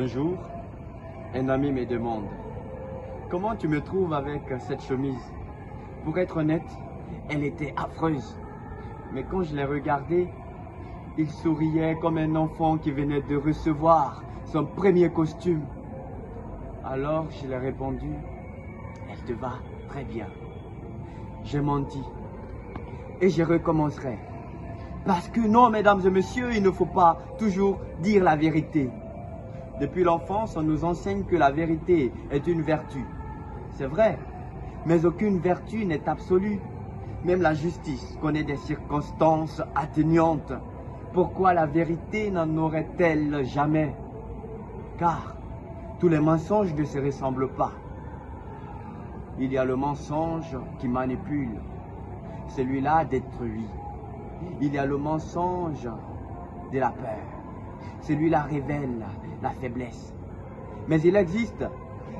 Un jour, un ami me demande: comment tu me trouves avec cette chemise? Pour être honnête, elle était affreuse. Mais quand je l'ai regardée, il souriait comme un enfant qui venait de recevoir son premier costume. Alors je lui ai répondu: elle te va très bien. J'ai menti et je recommencerai. Parce que non, mesdames et messieurs, il ne faut pas toujours dire la vérité. Depuis l'enfance, on nous enseigne que la vérité est une vertu. C'est vrai, mais aucune vertu n'est absolue. Même la justice connaît des circonstances atténuantes. Pourquoi la vérité n'en aurait-elle jamais? Car tous les mensonges ne se ressemblent pas. Il y a le mensonge qui manipule. Celui-là détruit. Il y a le mensonge de la peur. Celui-là révèle la faiblesse. Mais il existe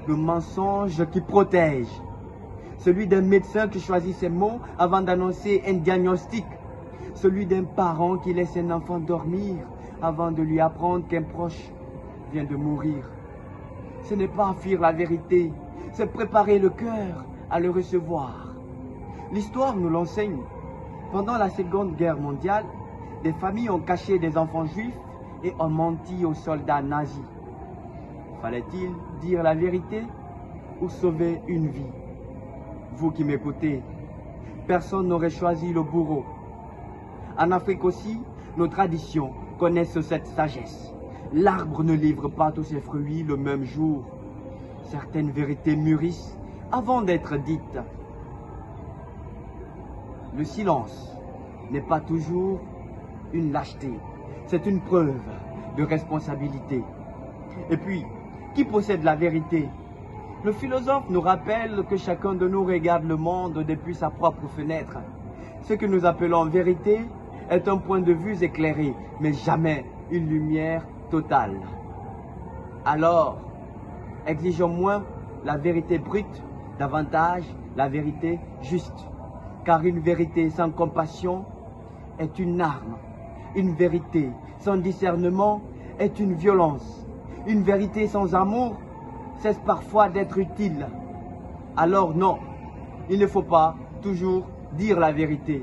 le mensonge qui protège. Celui d'un médecin qui choisit ses mots avant d'annoncer un diagnostic. Celui d'un parent qui laisse un enfant dormir avant de lui apprendre qu'un proche vient de mourir. Ce n'est pas fuir la vérité, c'est préparer le cœur à le recevoir. L'histoire nous l'enseigne. Pendant la Seconde Guerre mondiale, des familles ont caché des enfants juifs et ont menti aux soldats nazis. Fallait-il dire la vérité ou sauver une vie? Vous qui m'écoutez, personne n'aurait choisi le bourreau. En Afrique aussi, nos traditions connaissent cette sagesse. L'arbre ne livre pas tous ses fruits le même jour. Certaines vérités mûrissent avant d'être dites. Le silence n'est pas toujours une lâcheté, c'est une preuve de responsabilité. Et puis, qui possède la vérité? Le philosophe nous rappelle que chacun de nous regarde le monde depuis sa propre fenêtre. Ce que nous appelons vérité est un point de vue éclairé, mais jamais une lumière totale. Alors, exigeons moins la vérité brute, davantage la vérité juste. Car une vérité sans compassion est une arme. Une vérité sans discernement est une violence. Une vérité sans amour cesse parfois d'être utile. Alors non, il ne faut pas toujours dire la vérité.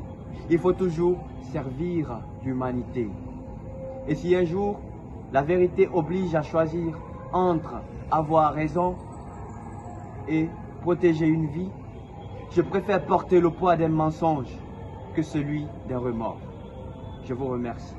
Il faut toujours servir l'humanité. Et si un jour, la vérité oblige à choisir entre avoir raison et protéger une vie, je préfère porter le poids d'un mensonge que celui d'un remords. Je vous remercie.